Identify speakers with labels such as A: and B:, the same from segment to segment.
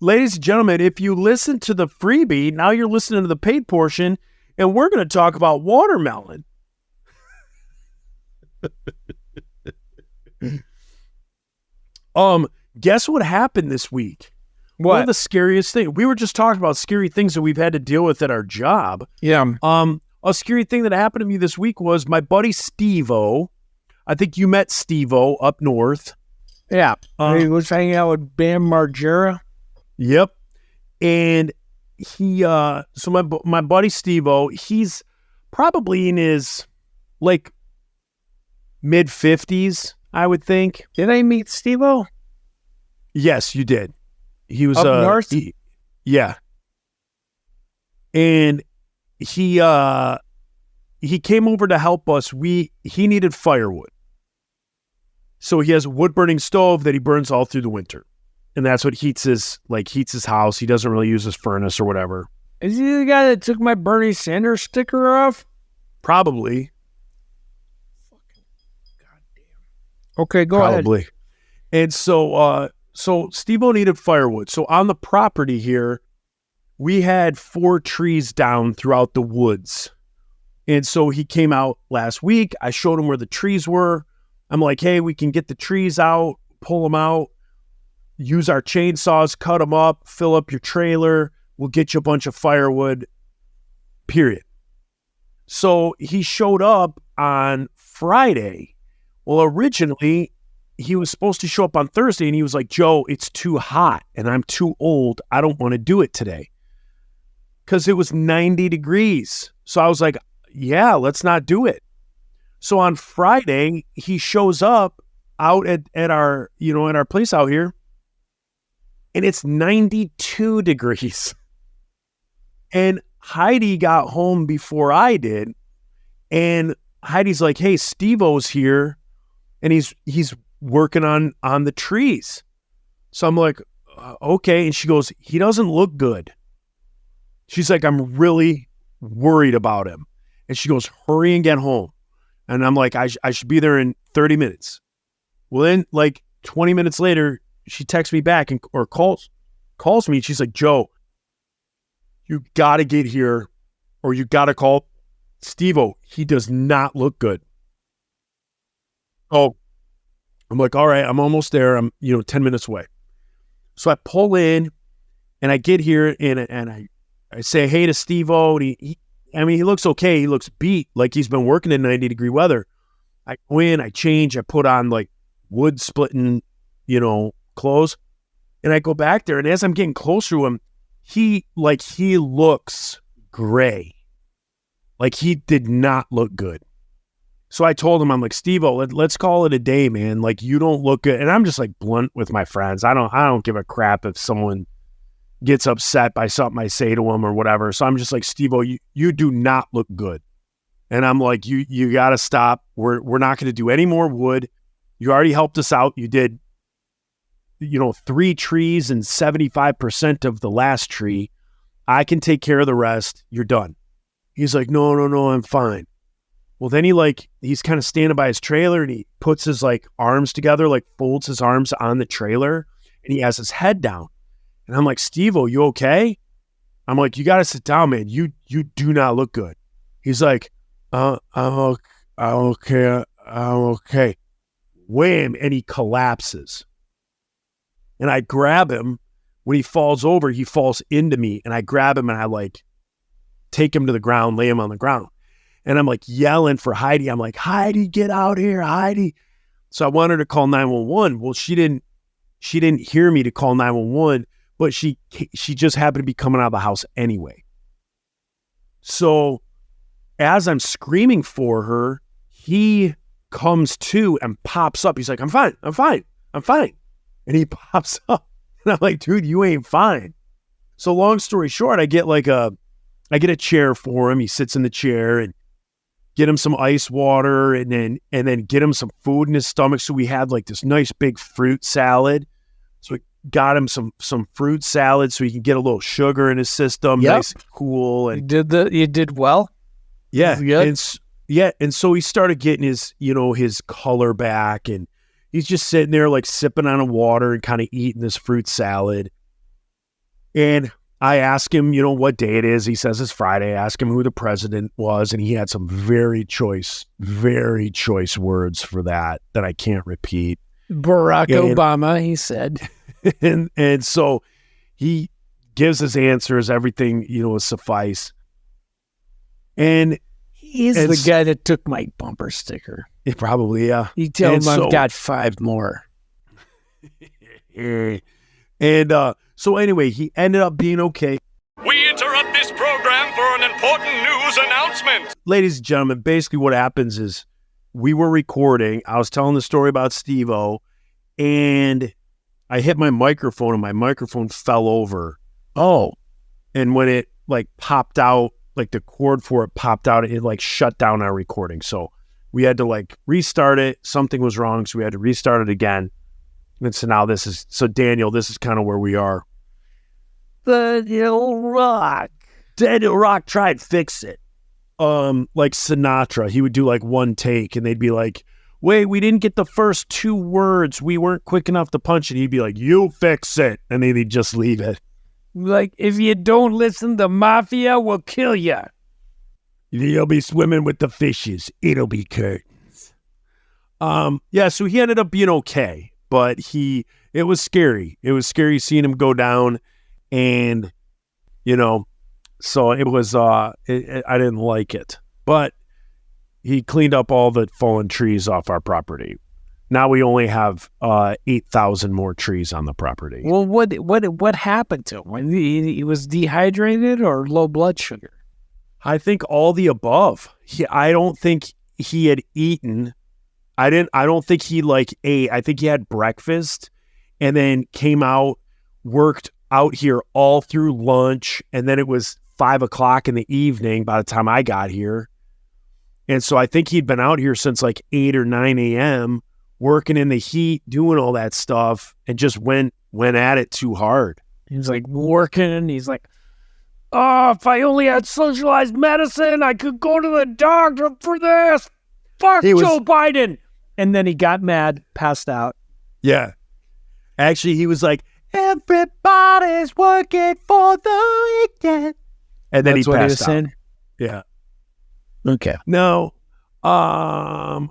A: Ladies and gentlemen, if you listen to the freebie, now you're listening to the paid portion, and we're going to talk about watermelon. Guess what happened this week?
B: What?
A: One of the scariest things. We were just talking about scary things that we've had to deal with at our job.
B: Yeah.
A: A scary thing that happened to me this week was my buddy Steve-O. I think you met Steve-O up north.
B: Yeah. He was hanging out with Bam Margera.
A: Yep. And he, so my buddy Steve-O, he's probably in his like mid 50s, I would think.
B: Did I meet Steve-O?
A: Yes, you did. He was
B: up north.
A: Yeah. And he came over to help us. He needed firewood. So he has a wood burning stove that he burns all through the winter. And that's what heats his house. He doesn't really use his furnace or whatever.
B: Is he the guy that took my Bernie Sanders sticker off?
A: Probably.
B: Fucking goddamn. Okay, go ahead.
A: Probably. And so Steve-O needed firewood. So on the property here, we had 4 trees down throughout the woods. And so he came out last week. I showed him where the trees were. I'm like, hey, we can get the trees out, pull them out, use our chainsaws, cut them up, fill up your trailer. We'll get you a bunch of firewood, period. So he showed up on Friday. Well, originally, he was supposed to show up on Thursday, and he was like, Joe, it's too hot, and I'm too old. I don't want to do it today. Because it was 90 degrees. So I was like, yeah, let's not do it. So on Friday, he shows up out at our place out here, and it's 92 degrees. And Heidi got home before I did, and Heidi's like, hey, Steve-O's here, and he's working on the trees. So I'm like, okay. And she goes, he doesn't look good. She's like, I'm really worried about him. And she goes, hurry and get home. And I'm like, I should be there in 30 minutes. Well, then like 20 minutes later, she texts me back or calls me. And she's like, Joe, you got to get here, or you got to call Steve-O. He does not look good. Oh, I'm like, all right, I'm almost there. I'm 10 minutes away. So I pull in and I get here and I say hey to Steve-O, and he looks okay. He looks beat, like he's been working in 90-degree weather. I go in, I change, I put on like wood splitting, clothes, and I go back there. And as I'm getting closer to him, he looks gray. Like he did not look good. So I told him, I'm like, Steve-O, let's call it a day, man. Like you don't look good. And I'm just like blunt with my friends. I don't give a crap if someone gets upset by something I say to him or whatever. So I'm just like, Steve-O, you do not look good. And I'm like, you got to stop. We're not going to do any more wood. You already helped us out. You did, 3 trees and 75% of the last tree. I can take care of the rest. You're done. He's like, no, I'm fine. Well, then he's kind of standing by his trailer and he puts his like arms together, like folds his arms on the trailer, and he has his head down. And I'm like, Steve-O, you okay? I'm like, you got to sit down, man. You do not look good. He's like, I'm okay. Wham. And he collapses. And I grab him. When he falls over, he falls into me. And I grab him and I like take him to the ground, lay him on the ground. And I'm like yelling for Heidi. I'm like, Heidi, get out here, Heidi. So I wanted to call 911. Well, she didn't hear me to call 911. But she just happened to be coming out of the house anyway. So as I'm screaming for her, he comes to and pops up. He's like, I'm fine. And he pops up And I'm like, dude, you ain't fine. So long story short, I get a chair for him. He sits in the chair and get him some ice water and then get him some food in his stomach. So we had like this nice big fruit salad. So we got him some fruit salad so he can get a little sugar in his system, nice and cool. And
B: You did well.
A: yeah.
B: Yep.
A: And so he started getting his color back, and he's just sitting there like sipping on a water and kind of eating this fruit salad. And I ask him, what day it is. He says it's Friday. I ask him who the president was, and he had some very choice words for that I can't repeat.
B: Barack Obama, he said.
A: And so he gives his answers, everything, is suffice. And
B: he's the guy that took my bumper sticker.
A: Probably, yeah.
B: You tell him I've got 5 more.
A: And so anyway, he ended up being okay.
C: We interrupt this program for an important news announcement.
A: Ladies and gentlemen, basically what happens is we were recording. I was telling the story about Steve-O, and I hit my microphone, and my microphone fell over.
B: Oh.
A: And when it like popped out, like the cord for it popped out, it like shut down our recording. So we had to like restart it. Something was wrong, so we had to restart it again. And so now Daniel, this is kind of where we are.
B: Daniel Rock
A: tried to fix it. Like Sinatra, he would do like one take, and they'd be like, wait, we didn't get the first 2 words. We weren't quick enough to punch it. He'd be like, you fix it. And then he'd just leave it.
B: Like, if you don't listen, the mafia will kill you.
A: You'll be swimming with the fishes. It'll be curtains. Yeah, so he ended up being okay, but it was scary. It was scary seeing him go down, and, so it was, I didn't like it, but he cleaned up all the fallen trees off our property. Now we only have 8,000 more trees on the property.
B: Well, what happened to him? When he was dehydrated or low blood sugar?
A: I think all the above. I don't think he had eaten. I don't think he ate. I think he had breakfast and then came out, worked out here all through lunch, and then it was 5:00 in the evening by the time I got here. And so I think he'd been out here since like 8 or 9 a.m. working in the heat, doing all that stuff, and just went at it too hard.
B: He's like working, and he's like, oh, if I only had socialized medicine, I could go to the doctor for this. Fuck Joe Biden. And then he got mad, passed out.
A: Yeah. Actually, he was like, everybody's working for the weekend. And then
B: That's
A: he
B: what
A: passed
B: he was
A: out.
B: saying?
A: Yeah.
B: Okay.
A: No. I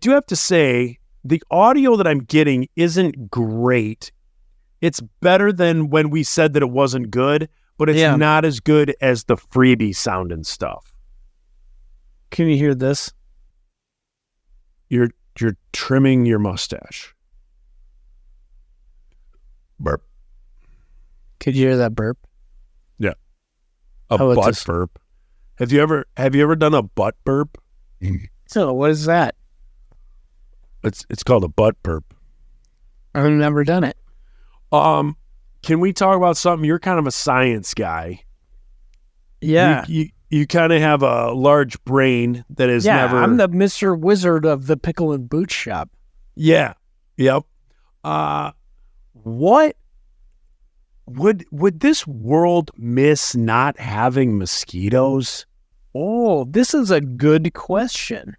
A: do have to say, the audio that I'm getting isn't great. It's better than when we said that it wasn't good, but it's not as good as the freebie sound and stuff.
B: Can you hear this?
A: You're trimming your mustache. Burp.
B: Could you hear that burp?
A: Yeah. A
B: How about
A: butt
B: this?
A: burp. Have you ever done a butt burp?
B: So what is that?
A: It's called a butt burp.
B: I've never done it.
A: Can we talk about something? You're kind of a science guy.
B: Yeah.
A: You kind of have a large brain that is never.
B: I'm the Mr. Wizard of the pickle and boot shop.
A: Yeah. Yep. What would this world miss not having mosquitoes?
B: Oh, this is a good question.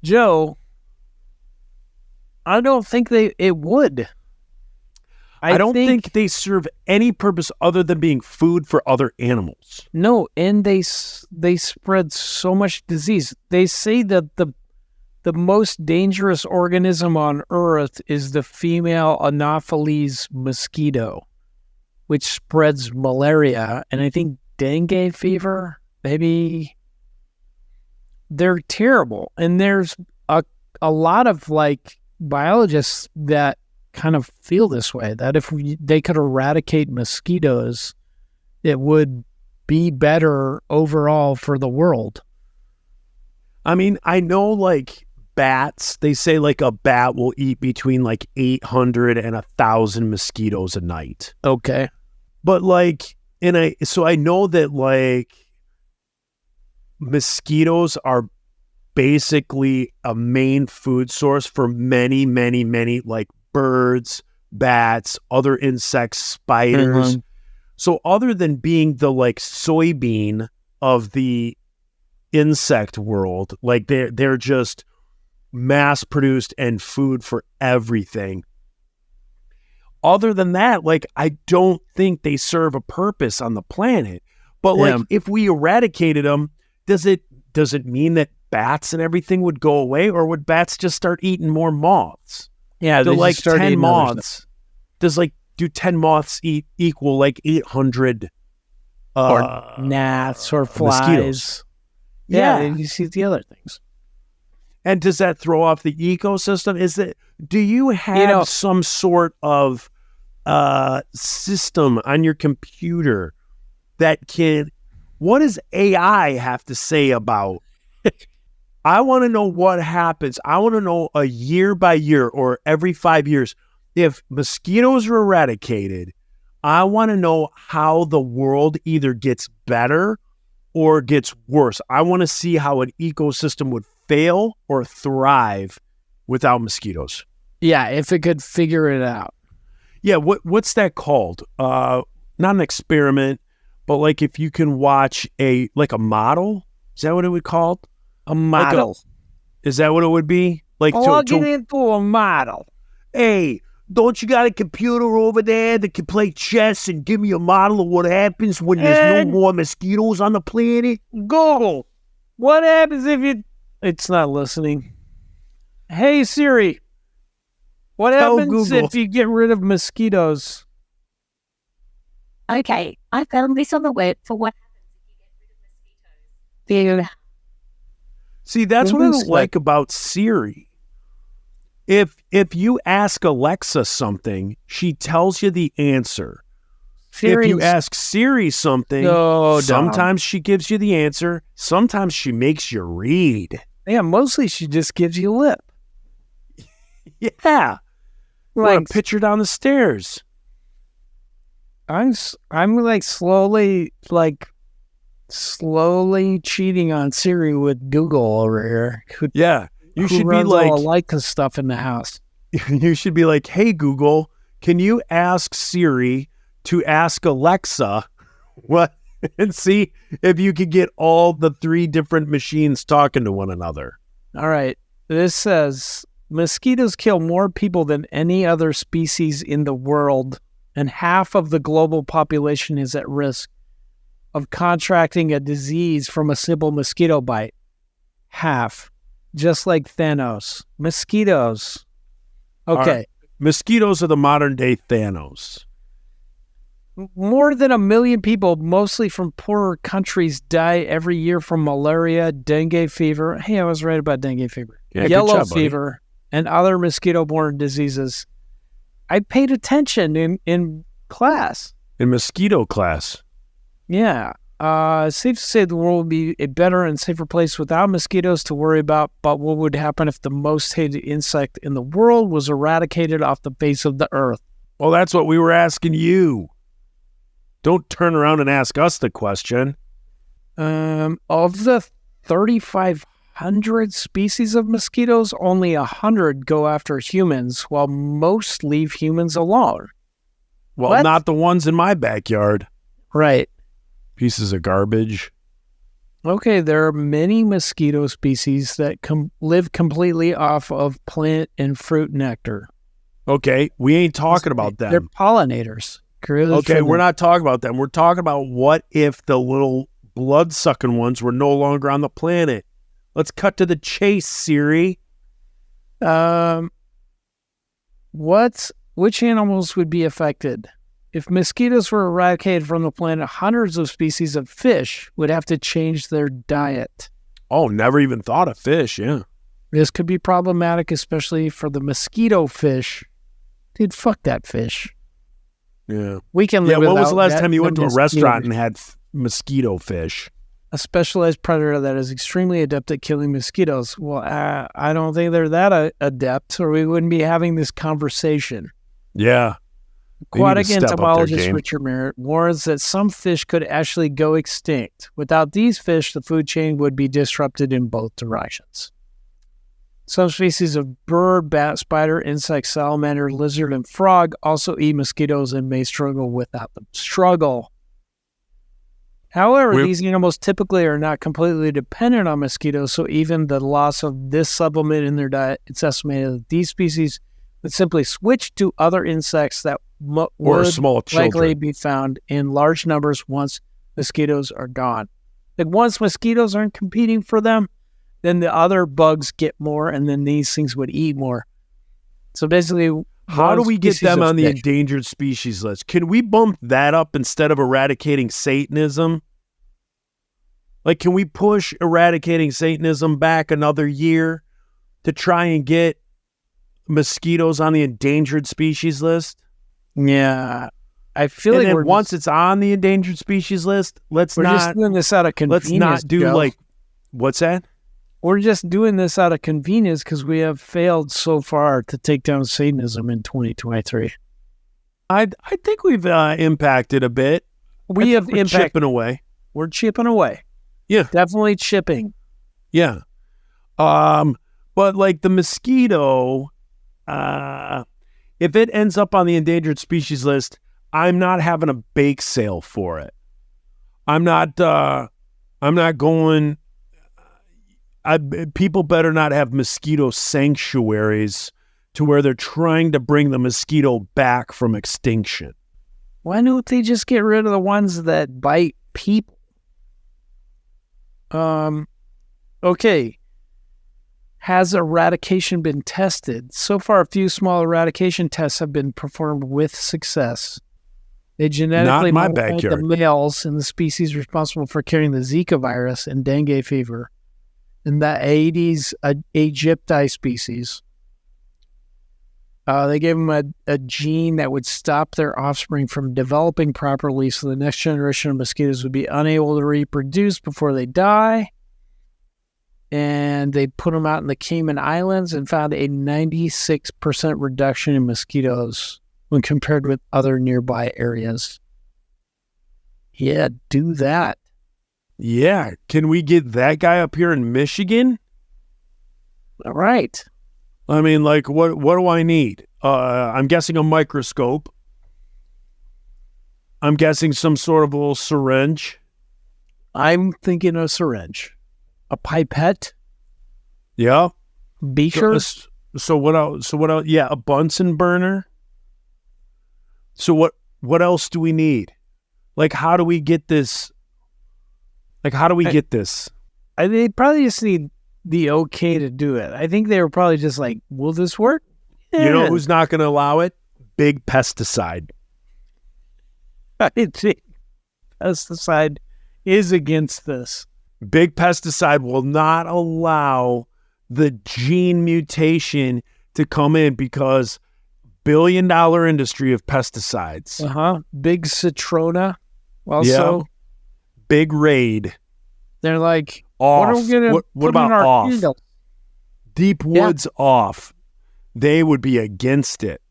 B: Joe, I don't think it would.
A: I don't think they serve any purpose other than being food for other animals.
B: No, and they spread so much disease. They say that the most dangerous organism on Earth is the female Anopheles mosquito, which spreads malaria and I think dengue fever. Maybe they're terrible, and there's a lot of like biologists that kind of feel this way, that if they could eradicate mosquitoes, it would be better overall for the world.
A: I mean, I know like bats. They say like a bat will eat between like 800 and 1,000 mosquitoes a night.
B: Okay.
A: But like, so I know that like mosquitoes are basically a main food source for many, many, many like birds, bats, other insects, spiders.
B: Mhm.
A: So other than being the like soybean of the insect world, like they're just mass produced and food for everything. Other than that, like I don't think they serve a purpose on the planet. But like if we eradicated them, does it mean that bats and everything would go away, or would bats just start eating more moths?
B: Yeah,
A: Do
B: they
A: like
B: just start
A: 10
B: eating other stuff.
A: moths. Do 10 moths equal like 800
B: Or gnats or flies.
A: mosquitoes?
B: Yeah,
A: Yeah.
B: you see the other things.
A: And does that throw off the ecosystem? Do you have some sort of system on your computer that what does AI have to say about? I want to know what happens. I want to know a year by year or every 5 years. If mosquitoes are eradicated, I want to know how the world either gets better or gets worse. I want to see how an ecosystem would fail or thrive without mosquitoes.
B: Yeah, if it could figure it out.
A: Yeah, what's that called? Not an experiment, but like if you can watch a model, is that what it would be called?
B: A model.
A: Is that what it would be? Like
B: Plug it into a model.
A: Hey, don't you got a computer over there that can play chess and give me a model of what happens when there's no more mosquitoes on the planet?
B: Google, what happens if you... It's not listening. Hey, Siri, what
A: Tell
B: happens
A: Google.
B: if you get rid of mosquitoes?
D: Okay, I found this on the web for what happens if you get rid of mosquitoes.
A: See, that's what I
B: Who's
A: don't like about Siri. If you ask Alexa something, she tells you the answer. If you ask Siri something, sometimes she gives you the answer. Sometimes she makes you read.
B: Yeah, mostly she just gives you lip.
A: Yeah.
B: Like,
A: Or a picture down the stairs.
B: I'm like slowly cheating on Siri with Google over here.
A: Yeah. You
B: Who
A: should be
B: runs
A: like,
B: all Leica stuff in the house.
A: you should be like, hey, Google, can you ask Siri to ask Alexa what, and see if you could get all the 3 different machines talking to one another.
B: All right. This says mosquitoes kill more people than any other species in the world, and half of the global population is at risk of contracting a disease from a simple mosquito bite. Half. Just like Thanos. Mosquitoes. Okay.
A: Mosquitoes are the modern day Thanos.
B: More than 1 million people, mostly from poorer countries, die every year from malaria, dengue fever. Hey, I was right about dengue fever.
A: Yeah, good
B: Yellow
A: job, buddy.
B: fever, and other mosquito-borne diseases. I paid attention in class.
A: In mosquito class.
B: Yeah. It's safe to say the world would be a better and safer place without mosquitoes to worry about, but what would happen if the most hated insect in the world was eradicated off the face of the earth?
A: Well, that's what we were asking you. Don't turn around and ask us the question.
B: Of the 3,500 species of mosquitoes, only 100 go after humans, while most leave humans alone.
A: Well,
B: What?
A: not the ones in my backyard.
B: Right.
A: Pieces of garbage.
B: Okay, there are many mosquito species that live completely off of plant and fruit nectar.
A: Okay, we ain't talking about
B: They're
A: them.
B: pollinators.
A: Okay, we're not talking about them. We're talking about what if the little blood-sucking ones were no longer on the planet. Let's cut to the chase, Siri.
B: Which animals would be affected? If mosquitoes were eradicated from the planet, hundreds of species of fish would have to change their diet.
A: Oh, never even thought of fish, yeah.
B: This could be problematic, especially for the mosquito fish. Dude, fuck that fish.
A: Yeah.
B: We can
A: Yeah,
B: live
A: when was the
B: without
A: last time you went to a
B: mosquito
A: restaurant
B: fish.
A: and had mosquito fish?
B: a specialized predator that is extremely adept at killing mosquitoes. Well, I don't think they're that adept, or we wouldn't be having this conversation.
A: Yeah. They need
B: Aquatic
A: to step up their
B: entomologist
A: game.
B: Richard Merritt warns that some fish could actually go extinct. Without these fish, the food chain would be disrupted in both directions. Some species of bird, bat, spider, insect, salamander, lizard, and frog also eat mosquitoes and may struggle without them. However, these animals typically are not completely dependent on mosquitoes, so even the loss of this supplement in their diet, it's estimated that these species would simply switch to other insects that
A: Or
B: would
A: small
B: likely
A: children.
B: be found in large numbers once mosquitoes are gone. Like once mosquitoes aren't competing for them, then the other bugs get more, and then these things would eat more. So basically,
A: How do
B: one
A: we get
B: species
A: them
B: of
A: on the
B: fish-
A: endangered species list? Can we bump that up instead of eradicating Satanism? Like, can we push eradicating Satanism back another year to try and get mosquitoes on the endangered species list?
B: Yeah, I feel
A: And
B: like
A: then once it's on the endangered species list,
B: we're just
A: not
B: doing this out of convenience.
A: let's not do
B: Joe.
A: like what's that?
B: We're just doing this out of convenience because we have failed so far to take down Satanism in 2023.
A: I think we've impacted a bit.
B: We have
A: We're
B: impact.
A: chipping away.
B: We're chipping away.
A: Yeah.
B: Definitely chipping.
A: Yeah. But like the mosquito, if it ends up on the endangered species list, I'm not having a bake sale for it. I'm not going. People better not have mosquito sanctuaries to where they're trying to bring the mosquito back from extinction.
B: Why don't they just get rid of the ones that bite people? Okay. Has eradication been tested? So far, a few small eradication tests have been performed with success. They genetically
A: my
B: modified the
A: backyard.
B: males in the species responsible for carrying the Zika virus and dengue fever in the Aedes aegypti species. They gave them a gene that would stop their offspring from developing properly, so the next generation of mosquitoes would be unable to reproduce before they die. And they put them out in the Cayman Islands and found a 96% reduction in mosquitoes when compared with other nearby areas. Yeah, do that.
A: Yeah. Can we get that guy up here in Michigan?
B: All right.
A: I mean, like, what do I need? I'm guessing a microscope. I'm guessing some sort of a little syringe.
B: I'm thinking a syringe, a pipette,
A: Yeah.
B: beaker.
A: So what else? Yeah, a Bunsen burner. So what else do we need? Like, how do we get this? Like, how do we get this?
B: They probably just need the okay to do it. I think they were probably just like, will this work?
A: You know
B: Yeah.
A: who's not going to allow it? Big pesticide.
B: I think pesticide is against this.
A: Big pesticide will not allow the gene mutation to come in because billion-dollar industry of pesticides.
B: Big Citrona. Also,
A: Big raid.
B: they're like,
A: Off.
B: what are we going to
A: What
B: put
A: about
B: in our
A: off?
B: candle?
A: Deep woods off. They would be against it.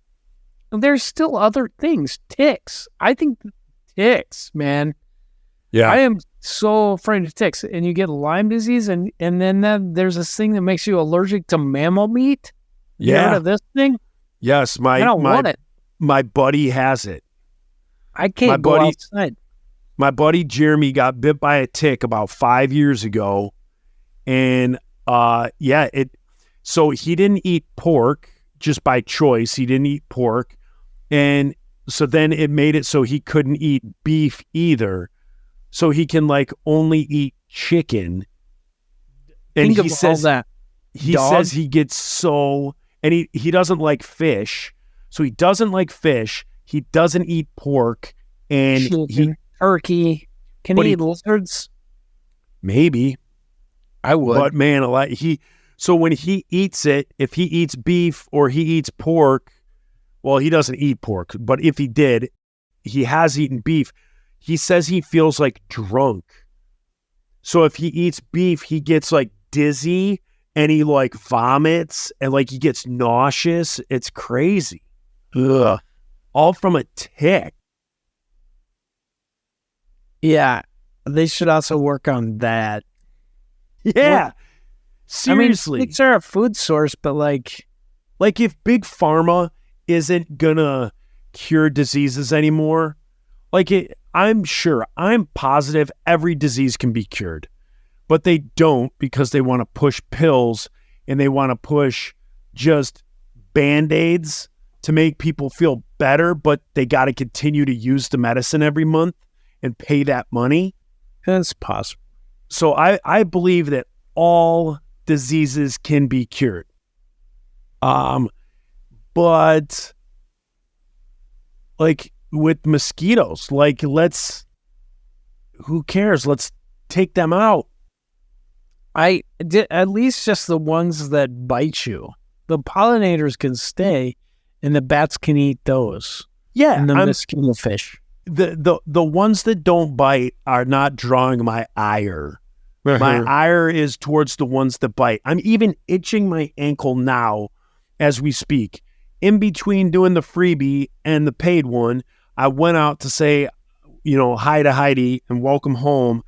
B: There's still other things. Ticks. I think ticks, man.
A: Yeah.
B: I am so afraid of ticks. And you get Lyme disease, and then there's this thing that makes you allergic to mammal meat. You heard of this thing?
A: Yes,
B: I don't want it.
A: my buddy has it.
B: I can't
A: my
B: go
A: buddy-
B: outside.
A: My buddy Jeremy got bit by a tick about 5 years ago, and so he didn't eat pork just by choice. He didn't eat pork, and so then it made it so he couldn't eat beef either. So he can like only eat chicken. And
B: Think of all that.
A: he
B: Dog?
A: says he gets so, and he doesn't like fish. So he doesn't like fish. He doesn't eat pork, and
B: Chicken,
A: he
B: turkey. Can
A: but
B: he
A: he-
B: eat lizards?
A: maybe.
B: I would.
A: But man, so when he eats it, if he eats beef or he eats pork, well, he doesn't eat pork, but if he did, he has eaten beef. He says he feels like drunk. So if he eats beef, he gets like dizzy and he like vomits and like he gets nauseous. It's crazy. Ugh. All from a tick.
B: Yeah, they should also work on that.
A: Yeah. Seriously.
B: I mean, they're a food source, but like
A: if Big Pharma isn't gonna cure diseases anymore, I'm positive every disease can be cured, but they don't because they want to push pills and they want to push just Band-Aids to make people feel better, but they got to continue to use the medicine every month and pay that money.
B: that's possible.
A: So I believe that all diseases can be cured. But like with mosquitoes, who cares? Let's take them out.
B: I did at least just the ones that bite you. The pollinators can stay, and the bats can eat those.
A: Yeah,
B: And the mosquito fish.
A: the ones that don't bite are not drawing my ire. My ire is towards the ones that bite. I'm even itching my ankle now as we speak. In between doing the freebie and the paid one, I went out to say, hi to Heidi and welcome home.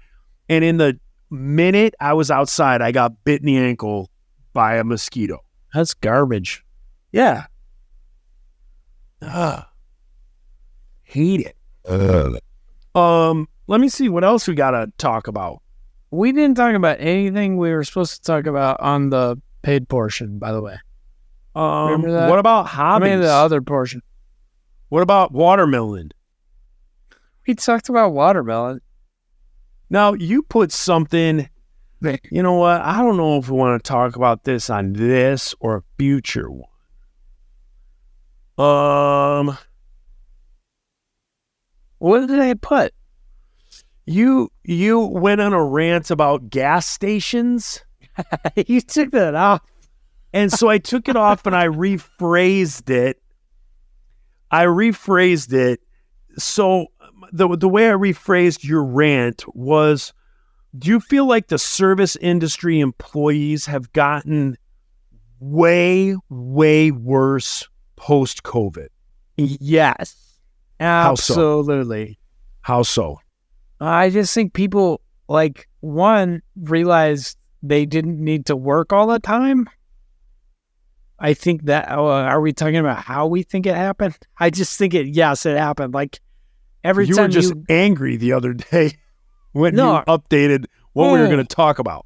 A: And in the minute I was outside, I got bit in the ankle by a mosquito.
B: That's garbage.
A: Yeah. Hate it. Let me see what else we got to talk about.
B: We didn't talk about anything we were supposed to talk about on the paid portion, by the way. Remember that?
A: What about
B: I
A: hobbies?
B: mean, the other portion.
A: What about watermelon?
B: We talked about watermelon.
A: Now, you put something, you know what? I don't know if we want to talk about this on this or a future one.
B: What did I put?
A: You went on a rant about gas stations,
B: You took that off.
A: and so I took it off and I rephrased it. So the way I rephrased your rant was, do you feel like the service industry employees have gotten way, way worse post-COVID?
B: Yes.
A: How so?
B: Absolutely.
A: How so?
B: I just think people, one, realized they didn't need to work all the time. I think that, are we talking about how we think it happened? I just think it happened. Every
A: You
B: time
A: were just angry the other day when
B: No.
A: you updated what we were
B: Oh.
A: going to talk about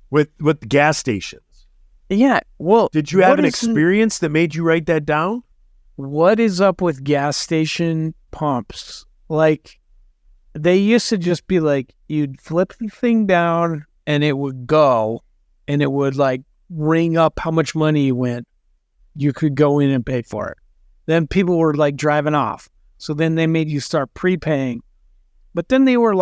A: with the gas stations.
B: Yeah, well.
A: Did you have
B: what
A: an
B: is-
A: experience that made you write that down?
B: What is up with gas station pumps? They used to just be you'd flip the thing down and it would go and it would ring up how much money you went. You could go in and pay for it. Then people were driving off. So then they made you start prepaying. But then they were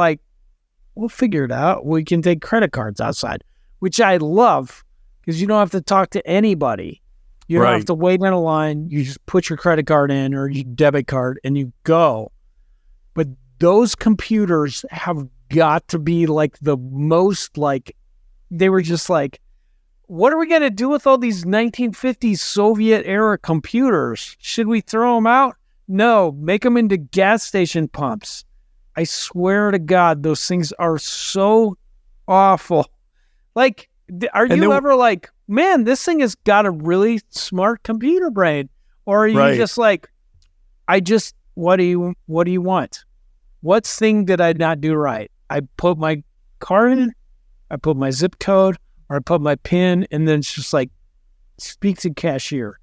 B: we'll figure it out. We can take credit cards outside, which I love because you don't have to talk to anybody. You don't
A: Right.
B: have to wait in a line. You just put your credit card in or your debit card and you go. But those computers have got to be the most they were just what are we going to do with all these 1950s Soviet era computers? Should we throw them out? No, make them into gas station pumps. I swear to God, those things are so awful. Are
A: And
B: you
A: then-
B: ever man, this thing has got a really smart computer brain? Or are you
A: Right.
B: just what do you want? What thing did I not do right? I put my card in, I put my zip code, or I put my PIN, and then it's just speak to cashier.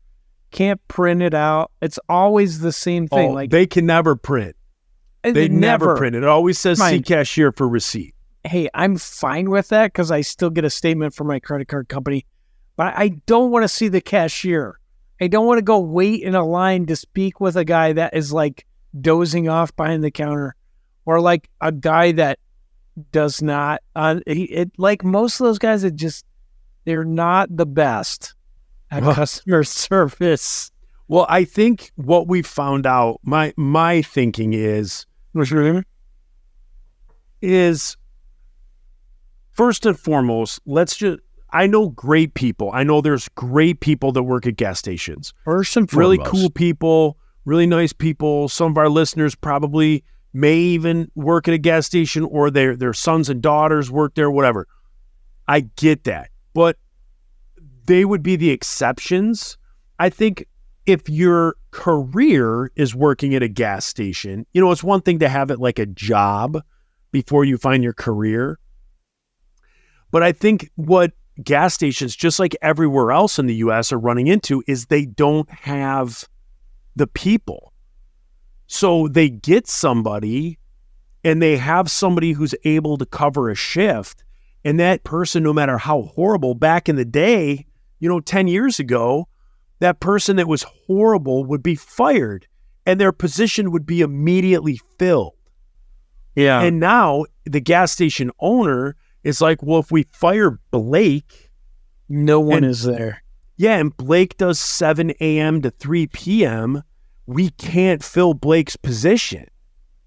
B: Can't print it out. It's always the same thing.
A: They can never print. They never print it. It always says see
B: Fine.
A: cashier for receipt.
B: Hey, I'm fine with that because I still get a statement from my credit card company, but I don't want to see the cashier. I don't want to go wait in a line to speak with a guy that is dozing off behind the counter, or a guy that does not. Most of those guys, they're not the best at customer service.
A: Well, I think what we found out, my thinking is first and foremost, I know great people. I know there's great people that work at gas stations.
B: First and
A: Really
B: foremost.
A: cool people, really nice people. Some of our listeners probably may even work at a gas station, or their sons and daughters work there, whatever. I get that. But they would be the exceptions. I think if your career is working at a gas station, it's one thing to have it like a job before you find your career. But I think what gas stations, just like everywhere else in the U.S., are running into is they don't have the people. So they get somebody and they have somebody who's able to cover a shift. And that person, no matter how horrible, back in the day, 10 years ago, that person that was horrible would be fired and their position would be immediately filled.
B: Yeah.
A: And now the gas station owner is like, well, if we fire Blake,
B: no one is there.
A: yeah, and Blake does 7 a.m. to 3 p.m., we can't fill Blake's position.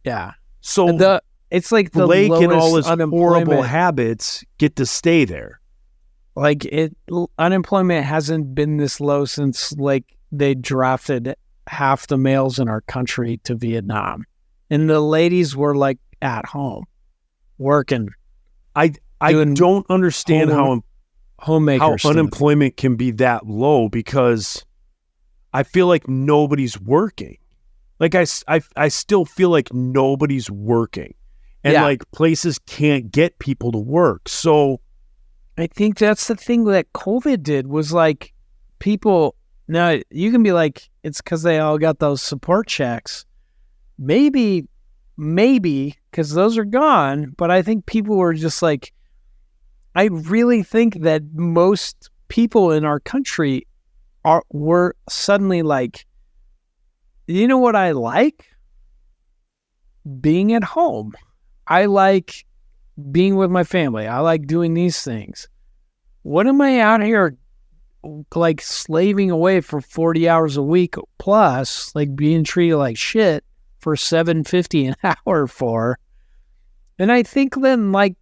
B: Yeah.
A: So
B: It's like the
A: Blake
B: lowest
A: and all his
B: unemployment.
A: horrible habits get to stay there.
B: Like unemployment hasn't been this low since like they drafted half the males in our country to Vietnam, and the ladies were like at home working.
A: I
B: Doing
A: don't understand how
B: Homemakers.
A: unemployment can be that low, because I feel like nobody's working. Like I still feel like nobody's working, and
B: Yeah.
A: like places can't get people to work. So
B: I think that's the thing that COVID did was like people. Now you can be like, it's because they all got those support checks. Maybe because those are gone. But I think people were just like, I really think that most people in our country were suddenly like, you know what I like? Being at home. I like being with my family. I like doing these things. What am I out here like slaving away for 40 hours a week plus, like being treated like shit for $7.50 an hour for? And I think then like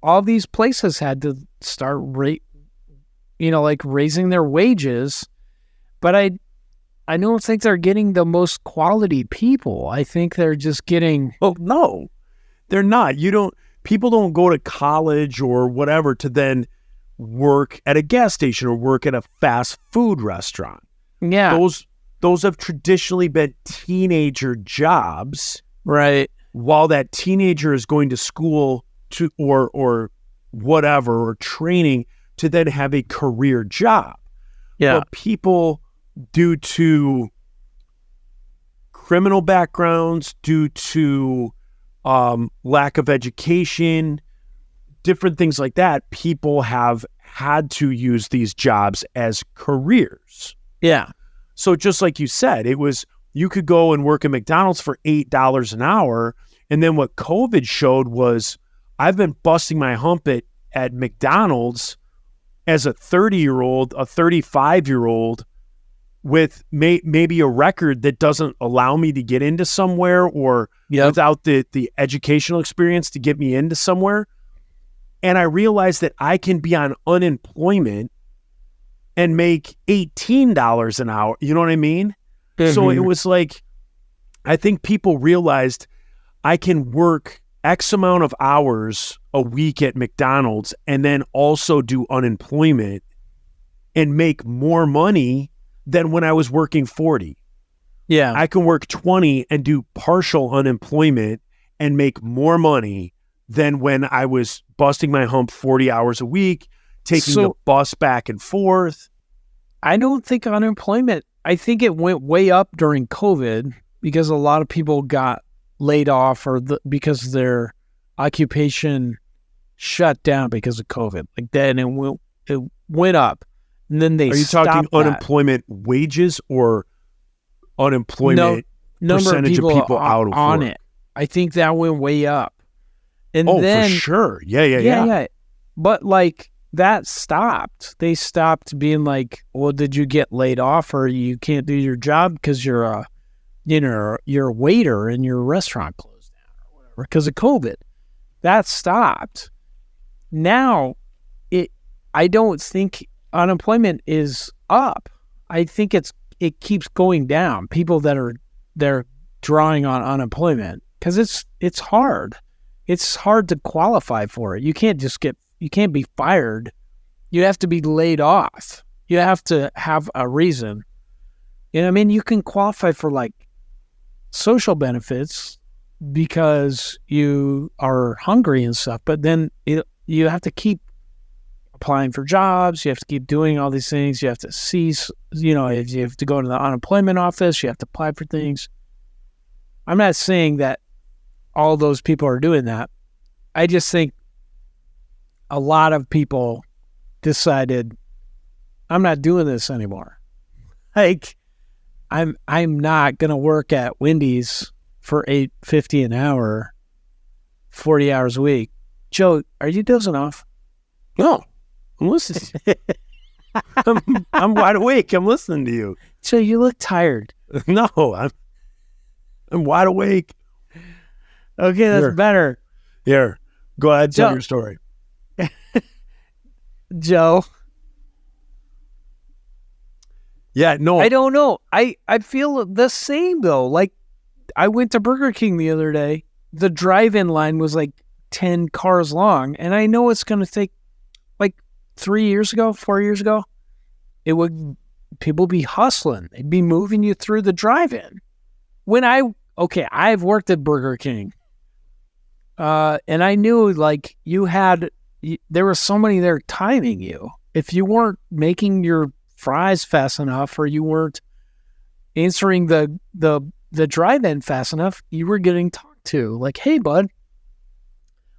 B: all these places had to start raising their wages, but I don't think they're getting the most quality people. I think they're just getting.
A: oh no, they're not. People don't go to college or whatever to then work at a gas station or work at a fast food restaurant.
B: Yeah.
A: Those have traditionally been teenager jobs,
B: Right.
A: while that teenager is going to school to or whatever, or training to then have a career job.
B: Yeah.
A: But people, due to criminal backgrounds, due to lack of education, different things like that, people have had to use these jobs as careers.
B: Yeah.
A: So just like you said, you could go and work at McDonald's for $8 an hour. And then what COVID showed was I've been busting my hump at McDonald's as a 30-year-old, a 35-year-old with maybe a record that doesn't allow me to get into somewhere, or without the educational experience to get me into somewhere. And I realized that I can be on unemployment and make $18 an hour. You know what I mean?
B: Mm-hmm.
A: So it was like, I think people realized I can work X amount of hours a week at McDonald's and then also do unemployment and make more money than when I was working 40.
B: Yeah.
A: I can work 20 and do partial unemployment and make more money than when I was busting my hump 40 hours a week, taking the bus back and forth.
B: I don't think unemployment, I think it went way up during COVID because a lot of people got laid off because their occupation shut down because of COVID. Like that, and it went up. And then they
A: Are you talking
B: stopped that.
A: unemployment wages or unemployment percentage of people out of
B: on
A: work?
B: it? I think that went way up. And then,
A: for sure. Yeah.
B: But like that stopped. They stopped being like, well, did you get laid off or you can't do your job because you're a waiter and your restaurant closed down or whatever because of COVID? That stopped. now I don't think unemployment is up. I think it keeps going down. People they're drawing on unemployment because it's hard. It's hard to qualify for it. You can't be fired. You have to be laid off. You have to have a reason. You know what I mean? You can qualify for like social benefits because you are hungry and stuff, but then you have to keep applying for jobs. You have to keep doing all these things. You have to cease, you have to go to the unemployment office. You have to apply for things. I'm not saying that all those people are doing that. I just think a lot of people decided, I'm not doing this anymore. Like, I'm not going to work at Wendy's for $8.50 an hour, 40 hours a week. Joe, are you dozing off?
A: No, I'm listening. I'm wide awake. I'm listening to you.
B: Joe, you look tired.
A: No, I'm wide awake.
B: Okay, that's better.
A: Here, go ahead, tell
B: Joe.
A: your story.
B: Joe.
A: Yeah, no.
B: I don't know. I feel the same, though. Like, I went to Burger King the other day. The drive-in line was like 10 cars long, and I know it's going to take like 4 years ago, people be hustling. They'd be moving you through the drive-in. I've worked at Burger King, and I knew like there was somebody there timing you. If you weren't making your fries fast enough, or you weren't answering the drive-in fast enough, you were getting talked to. Like, hey, bud,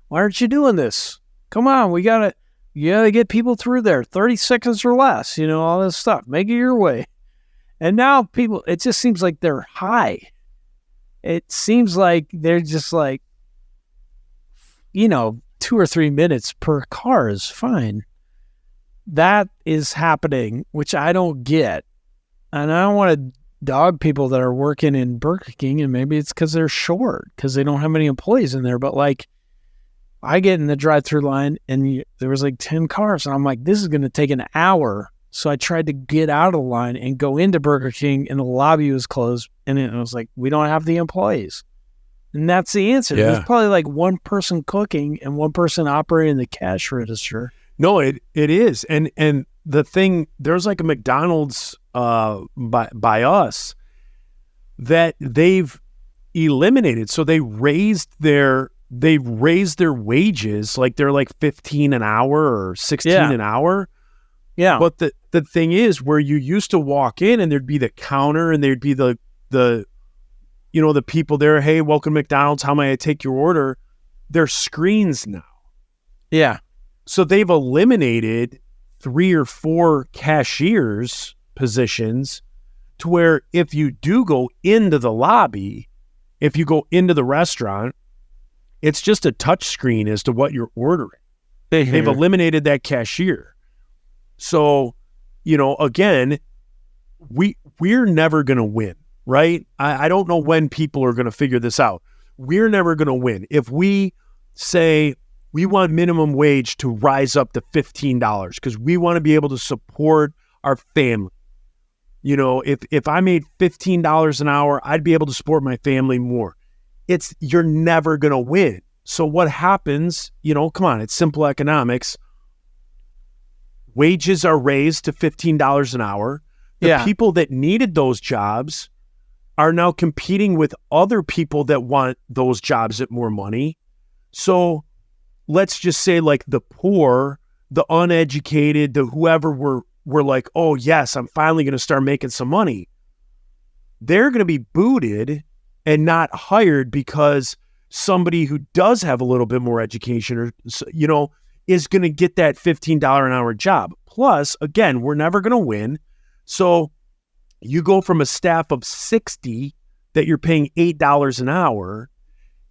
B: why aren't you doing this? Come on, you gotta get people through there. 30 seconds or less, all this stuff. Make it your way. And now people, it just seems like they're high. It seems like they're just like, 2 or 3 minutes per car is fine. That is happening, which I don't get. And I don't want to dog people that are working in Burger King, and maybe it's because they're short, because they don't have many employees in there. But like, I get in the drive-through line, and there was like 10 cars, and I'm like, this is going to take an hour. So I tried to get out of the line and go into Burger King, and the lobby was closed, and it was like, we don't have the employees. And that's the answer.
A: Yeah.
B: There's probably like one person cooking and one person operating the cash register.
A: No, it is. And the thing, there's like a McDonald's by us that they've eliminated. So they raised their wages, like they're like 15 an hour or 16 an hour.
B: Yeah.
A: But the thing is, where you used to walk in and there'd be the counter and there'd be the people there, hey, welcome to McDonald's, how may I take your order? They're screens now.
B: Yeah.
A: So they've eliminated 3 or 4 cashiers positions to where if you do go into the lobby, if you go into the restaurant, it's just a touch screen as to what you're ordering. They've eliminated that cashier. So, again, we're never going to win, right? I don't know when people are going to figure this out. We're never going to win. If we say we want minimum wage to rise up to $15 because we want to be able to support our family. If I made $15 an hour, I'd be able to support my family more. You're never going to win. So what happens, come on, it's simple economics. Wages are raised to $15 an hour. The people that needed those jobs are now competing with other people that want those jobs at more money. So let's just say like the poor, the uneducated, the whoever were like, oh yes, I'm finally going to start making some money. They're going to be booted and not hired because somebody who does have a little bit more education or, is going to get that $15 an hour job. Plus, again, we're never going to win. So you go from a staff of 60 that you're paying $8 an hour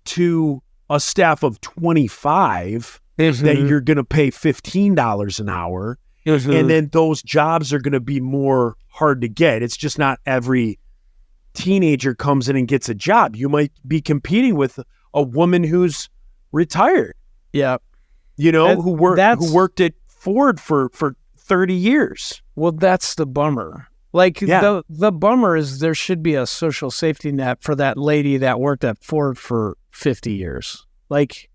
A: to a staff of 25 that you're going to pay $15 an hour. And then those jobs are going to be more hard to get. It's just not every teenager comes in and gets a job. You might be competing with a woman who's retired.
B: Yeah.
A: who worked at Ford for 30 years.
B: Well, that's the bummer. Like
A: Yeah.
B: the bummer is there should be a social safety net for that lady that worked at Ford for 50 years. Like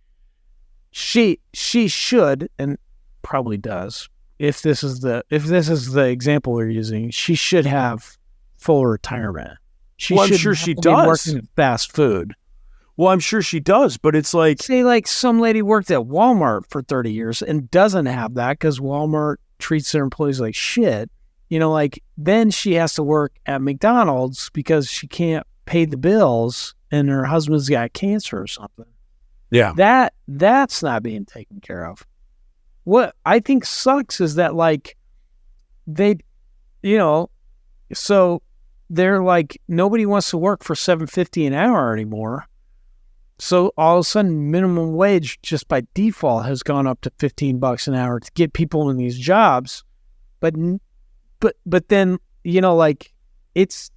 B: she should, and probably does. If this is the example we're using, she should have full retirement.
A: Well, I'm
B: should
A: sure she
B: not be
A: does.
B: Working at fast food.
A: Well, I'm sure she does, but it's like,
B: Say like some lady worked at Walmart for 30 years and doesn't have that because Walmart treats their employees like shit. Like then she has to work at McDonald's because she can't pay the bills and her husband's got cancer or something.
A: yeah,
B: That's not being taken care of. What I think sucks is that like they, so they're like nobody wants to work for $7.50 an hour anymore. So all of a sudden, minimum wage just by default has gone up to $15 an hour to get people in these jobs. But then like it's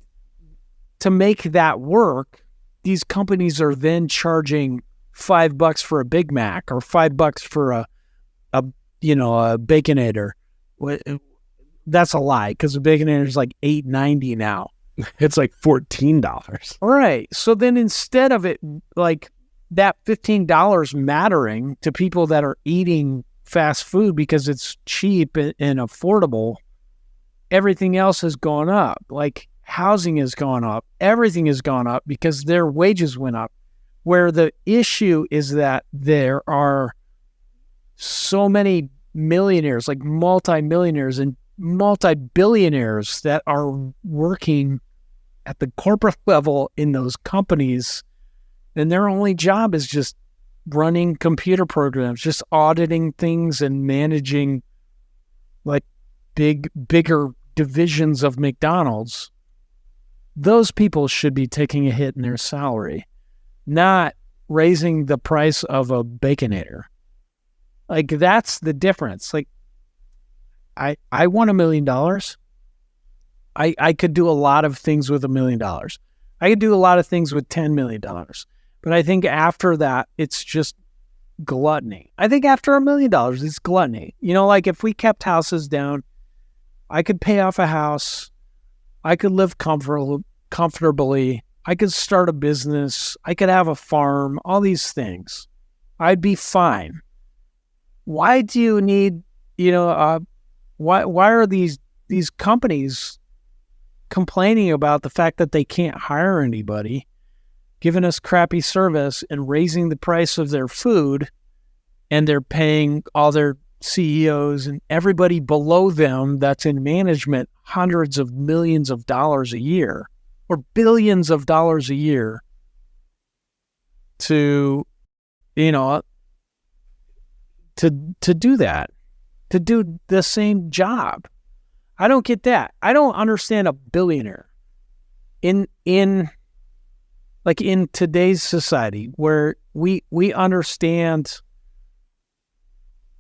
B: to make that work. These companies are then charging $5 for a Big Mac or $5 for a Baconator. That's a lie because the Baconator is like $8.90 now.
A: it's like $14.
B: All right. So then instead of it like that $15 mattering to people that are eating fast food because it's cheap and affordable, everything else has gone up. Like housing has gone up. Everything has gone up because their wages went up. Where the issue is that there are so many millionaires, like multi-millionaires and multi-billionaires that are working at the corporate level in those companies, and their only job is just running computer programs, just auditing things and managing like bigger divisions of McDonald's. Those people should be taking a hit in their salary, not raising the price of a Baconator. Like that's the difference. Like I want $1 million. I could do a lot of things with $1 million. I could do a lot of things with $10 million. But I think after that, it's just gluttony. I think after $1 million, it's gluttony. Like if we kept houses down, I could pay off a house. I could live comfortably. I could start a business. I could have a farm, all these things. I'd be fine. Why do you need, why are these companies complaining about the fact that they can't hire anybody, giving us crappy service and raising the price of their food, and they're paying all their CEOs and everybody below them that's in management hundreds of millions of dollars a year or billions of dollars a year to do that, to do the same job. I don't get that. I don't understand a billionaire in today's society where we understand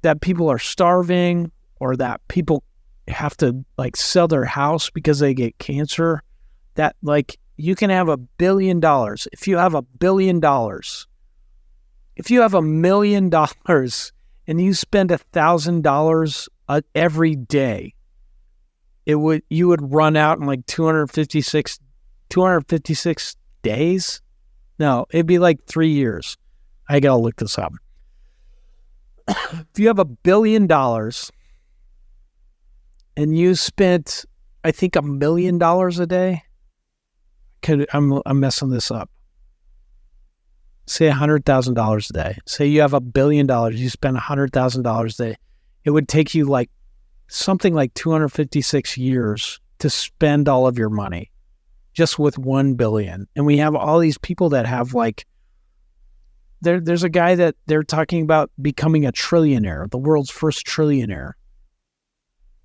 B: that people are starving or that people have to like sell their house because they get cancer, that like you can have $1 billion. If you have $1 billion, if you have $1 million and you spend $1,000 every day, you would run out in like 256 days. No, it'd be like 3 years. I gotta look this up. If you have $1 billion and you spent, I think, $1 million a day, I'm messing this up. Say $100,000 a day. Say you have $1 billion, you spend $100,000 a day. It would take you like something like 256 years to spend all of your money just with 1 billion. And we have all these people that have like, there's a guy that they're talking about becoming a trillionaire, the world's first trillionaire.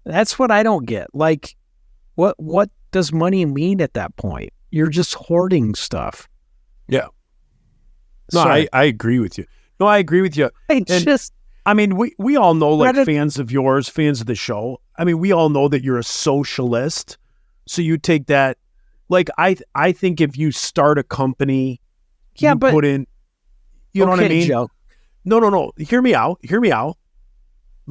B: That's what I don't get. Like, what does money mean at that point? You're just hoarding stuff.
A: Yeah. No,
B: Sorry.
A: I agree with you. No, I agree with you. I mean, we all know, like, fans of yours, fans of the show. I mean, we all know that you're a socialist. So you take that, like, I think if you start a company,
B: yeah, but
A: put in, you know what I mean?
B: Joe.
A: No. Hear me out.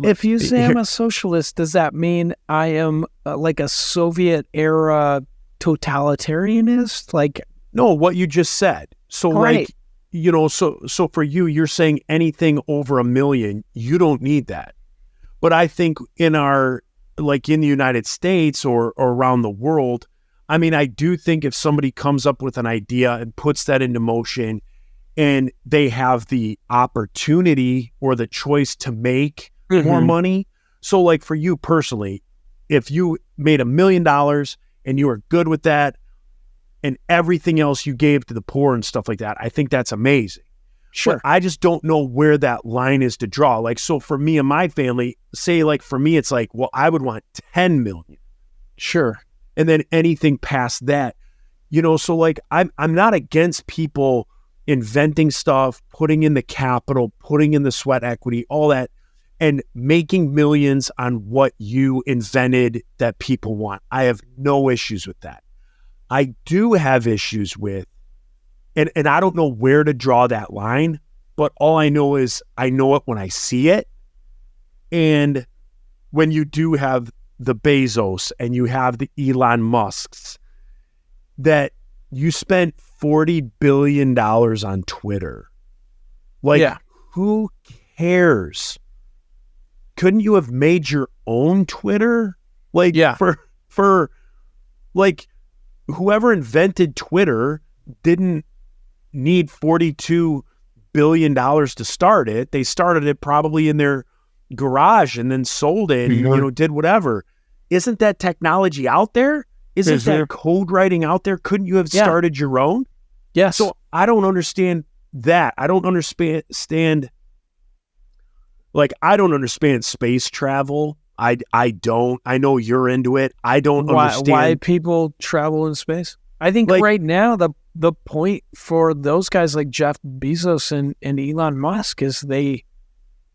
B: If you say I'm a socialist, does that mean I am like a Soviet era totalitarianist? Like,
A: no, what you just said. So
B: Right.
A: like, you know, so for you, you're saying anything over 1 million, you don't need that. But I think in the United States or around the world, I mean, I do think if somebody comes up with an idea and puts that into motion and they have the opportunity or the choice to make more money. So like for you personally, if you made $1 million and you were good with that and everything else you gave to the poor and stuff like that, I think that's amazing.
B: Sure.
A: But I just don't know where that line is to draw. Like, so for me and my family, say like for me, it's like, well, I would want 10 million.
B: Sure.
A: And then anything past that, you know, so like I'm not against people inventing stuff, putting in the capital, putting in the sweat equity, all that, and making millions on what you invented that people want. I have no issues with that. I do have issues with, and I don't know where to draw that line, but all I know is I know it when I see it. And when you do have the Bezos and you have the Elon Musks, that you spent $40 billion on Twitter. Like,
B: Yeah.
A: who cares? Couldn't you have made your own Twitter? Like,
B: Yeah.
A: for like, whoever invented Twitter didn't need $42 billion to start it. They started it probably in their garage and then sold it, and, you know, did whatever. Isn't that technology out there? Isn't that code writing out there? Couldn't you have started your own?
B: Yes.
A: So I don't understand that. I don't understand. Like, I don't understand space travel. I don't. I know you're into it. I don't understand
B: why people travel in space. I think
A: Like-
B: right now the point for those guys like Jeff Bezos and Elon Musk is they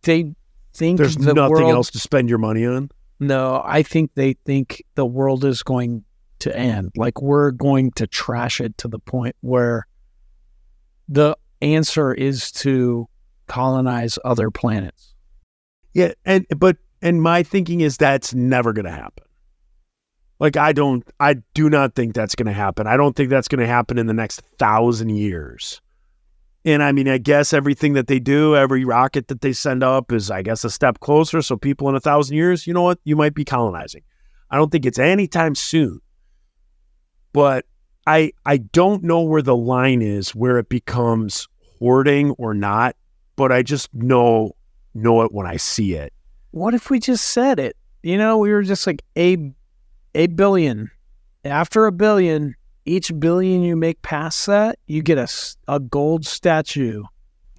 B: think
A: there's
B: the
A: nothing
B: world,
A: else to spend your money on.
B: No, I think they think the world is going to end. Like, we're going to trash it to the point where the answer is to colonize other planets.
A: Yeah, and my thinking is that's never going to happen. Like, I do not think that's going to happen. I don't think that's going to happen in the next 1,000 years. And I mean, I guess everything that they do, every rocket that they send up is, I guess, a step closer. So people in 1,000 years, you know what? You might be colonizing. I don't think it's anytime soon. But I don't know where the line is, where it becomes hoarding or not. But I just know it when I see it.
B: What if we just said it? You know, we were just like a billion. After a billion, each billion you make past that, you get a gold statue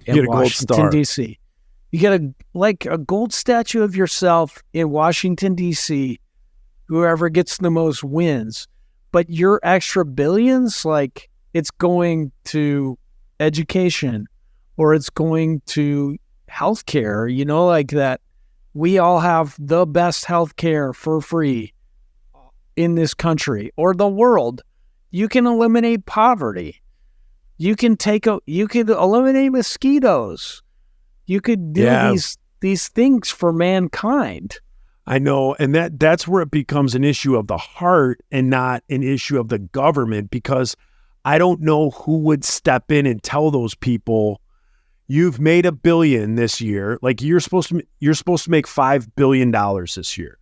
B: in
A: You get a gold
B: Washington,
A: star.
B: D.C. You get a gold statue of yourself in Washington, D.C. Whoever gets the most wins. But your extra billions, like, it's going to education or it's going to healthcare, you know, like that. We all have the best healthcare for free in this country or the world. You can eliminate poverty. You can eliminate mosquitoes. You could do these things for mankind.
A: I know, and that's where it becomes an issue of the heart and not an issue of the government, because I don't know who would step in and tell those people, you've made $1 billion this year. Like, you're supposed to make $5 billion this year.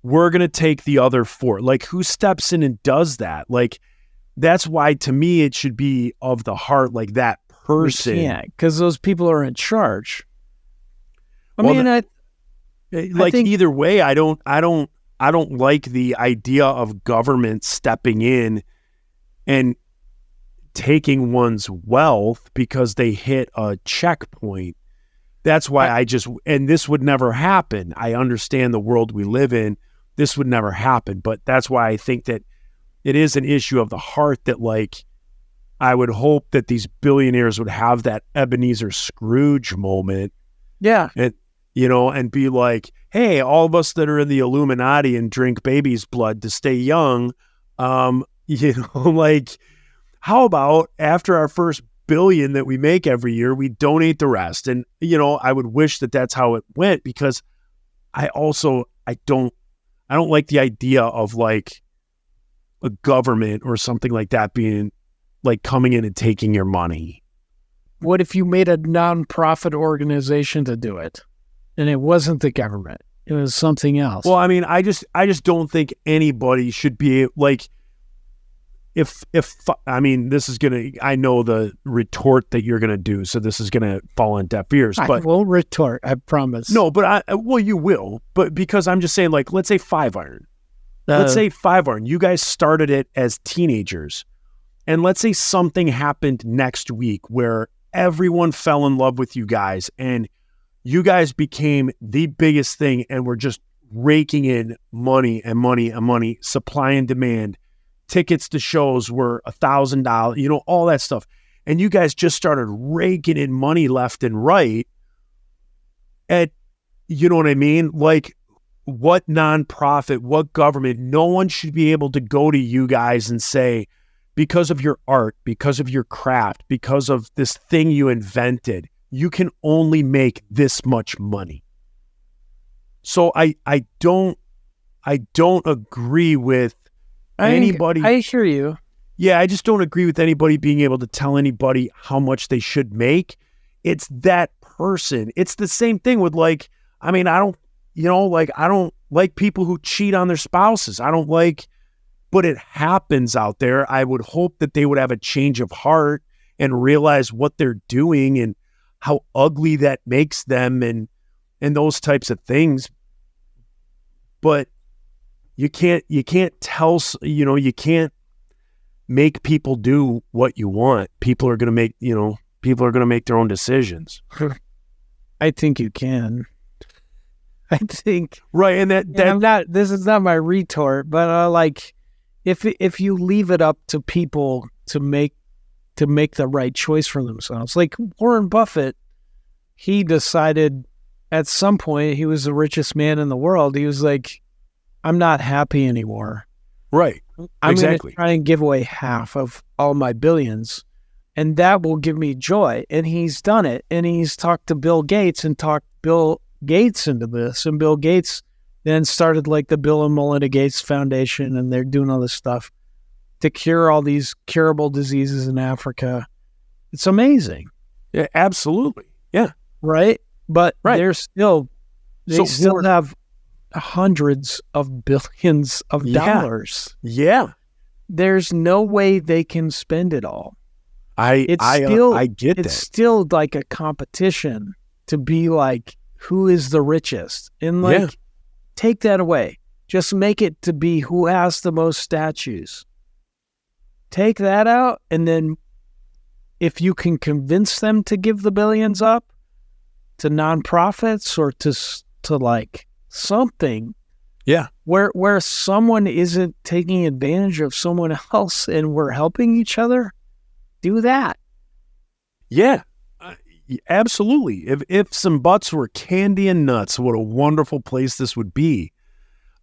A: We're going to take the other 4. Like, who steps in and does that? Like, that's why, to me, it should be of the heart, like that person.
B: Yeah, because those people are in charge. I
A: Well,
B: mean,
A: Like,
B: think-
A: either way, I don't like the idea of government stepping in and taking one's wealth because they hit a checkpoint. That's why and this would never happen. I understand the world we live in. This would never happen, but that's why I think that it is an issue of the heart, that, like, I would hope that these billionaires would have that Ebenezer Scrooge moment,
B: yeah,
A: and, you know, and be like, hey, all of us that are in the Illuminati and drink baby's blood to stay young, you know, like, how about after our first $1 billion that we make every year, we donate the rest. And, you know, I would wish that that's how it went, because I don't like the idea of like a government or something like that being like coming in and taking your money.
B: What if you made a nonprofit organization to do it, and it wasn't the government? It was something else.
A: Well, I mean, I just don't think anybody should be like, if I mean, this is gonna, I know the retort that you're gonna do, so this is gonna fall on deaf ears.
B: I
A: But
B: will retort, I promise.
A: no, but you will. But because I'm just saying, like, let's say 5-iron. Let's
B: Uh,
A: say 5-iron. You guys started it as teenagers, and let's say something happened next week where everyone fell in love with you guys, and you guys became the biggest thing, and we're just raking in money and money and money, supply and demand. Tickets to shows were $1,000, you know, all that stuff. And you guys just started raking in money left and right. And you know what I mean? Like, what nonprofit, what government, no one should be able to go to you guys and say, because of your art, because of your craft, because of this thing you invented, you can only make this much money. So I don't agree with anybody.
B: I hear you.
A: Yeah, I just don't agree with anybody being able to tell anybody how much they should make. It's that person. It's the same thing with, like, I mean, I don't like people who cheat on their spouses. I don't like, but it happens out there. I would hope that they would have a change of heart and realize what they're doing and how ugly that makes them and those types of things. But you can't tell, you know, you can't make people do what you want. People are going to make their own decisions.
B: I think you can. I think.
A: Right. And
B: this is not my retort, but like, if you leave it up to people to make the right choice for themselves, like Warren Buffett, he decided at some point, he was the richest man in the world. He was like, I'm not happy anymore.
A: right.
B: I'm
A: Exactly.
B: going to try and give away half of all my billions, and that will give me joy. And he's done it. And he's talked to Bill Gates and talked Bill Gates into this. And Bill Gates then started like the Bill and Melinda Gates Foundation, and they're doing all this stuff to cure all these curable diseases in Africa. It's amazing.
A: Yeah, absolutely. Yeah.
B: Right? But
A: Right.
B: they still
A: So-
B: have hundreds of billions of
A: Yeah.
B: dollars.
A: Yeah.
B: There's no way they can spend it all.
A: I get
B: It's
A: that.
B: still like a competition to be like, who is the richest? And like,
A: Yeah.
B: take that away. Just make it to be who has the most statues. Take that out, and then if you can convince them to give the billions up to nonprofits or to like something,
A: Yeah.
B: where someone isn't taking advantage of someone else and we're helping each other, do that.
A: Yeah. Absolutely. If some butts were candy and nuts, what a wonderful place this would be.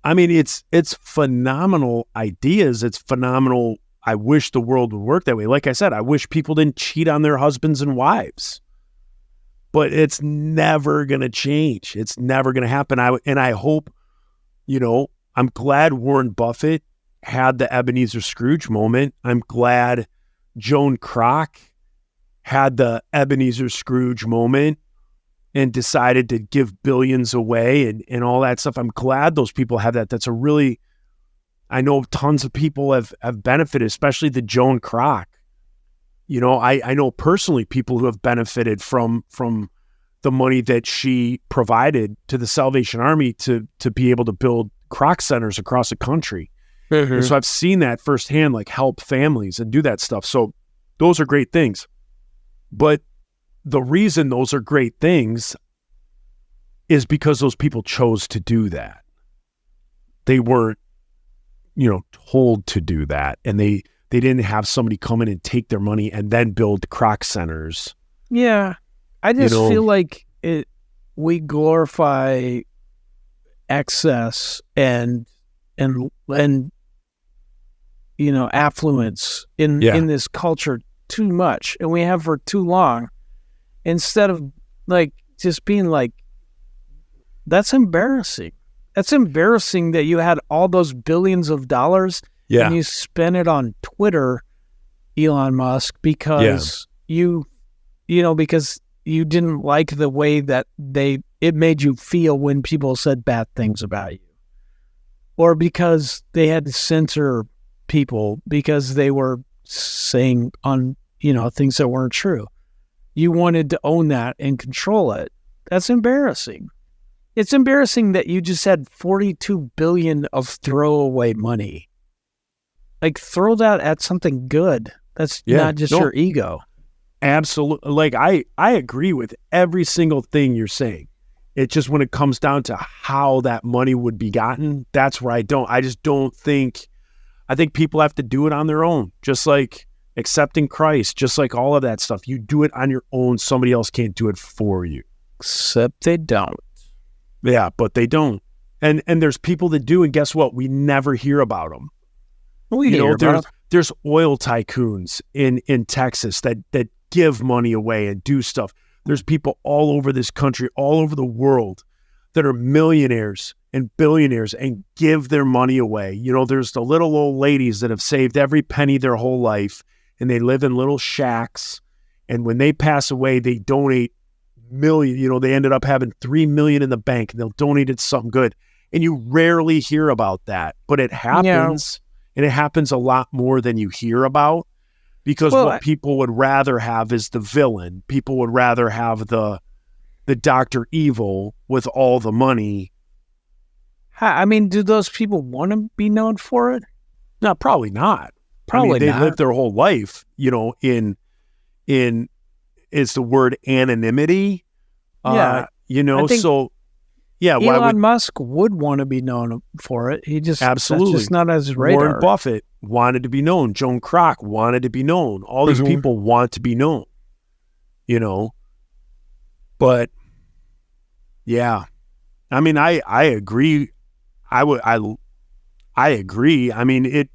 A: I mean, it's phenomenal ideas. It's phenomenal. I wish the world would work that way. Like I said, I wish people didn't cheat on their husbands and wives. But it's never going to change. It's never going to happen. I hope, you know, I'm glad Warren Buffett had the Ebenezer Scrooge moment. I'm glad Joan Kroc had the Ebenezer Scrooge moment and decided to give billions away and all that stuff. I'm glad those people have that. That's a really, I know tons of people have benefited, especially the Joan Kroc. You know, I know personally people who have benefited from the money that she provided to the Salvation Army to be able to build Kroc centers across the country.
B: Mm-hmm.
A: And so I've seen that firsthand, like help families and do that stuff. So those are great things. But the reason those are great things is because those people chose to do that. They weren't, you know, told to do that. And they didn't have somebody come in and take their money and then build Kroc centers.
B: Yeah. I just
A: You know-
B: feel like we glorify excess and you know, affluence in
A: Yeah.
B: this culture too much and we have for too long, instead of like just being like, that's embarrassing. That's embarrassing that you had all those billions of dollars and you spent it on Twitter, Elon Musk, because because you didn't like the way that it made you feel when people said bad things about you, or because they had to censor people because they were saying on things that weren't true. You wanted to own that and control it. That's embarrassing. It's embarrassing that you just had $42 billion of throwaway money. Like, throw that at something good. That's not just your ego.
A: Absolutely. Like, I agree with every single thing you're saying. It's just when it comes down to how that money would be gotten, that's where I just don't think, I think people have to do it on their own. Just like accepting Christ, just like all of that stuff. You do it on your own. Somebody else can't do it for you.
B: Except they don't.
A: Yeah, but they don't. And there's people that do, and guess what? We never hear about them. There's oil tycoons in Texas that give money away and do stuff. There's people all over this country, all over the world, that are millionaires and billionaires and give their money away. There's the little old ladies that have saved every penny their whole life, and they live in little shacks. And when they pass away, they donate million. They ended up having $3 million in the bank, and they'll donate it to something good. And you rarely hear about that, but it happens. And it happens a lot more than you hear about, because what people would rather have is the villain. People would rather have the Dr. Evil with all the money.
B: I mean, do those people want to be known for it?
A: No, probably not. They live their whole life, in is the word anonymity.
B: Yeah.
A: Elon
B: Musk would want to be known for it. He just
A: absolutely,
B: that's just not on his radar.
A: Warren Buffett wanted to be known. Joan Kroc wanted to be known. All these people want to be known. But yeah, I mean, I agree. I agree. I mean, it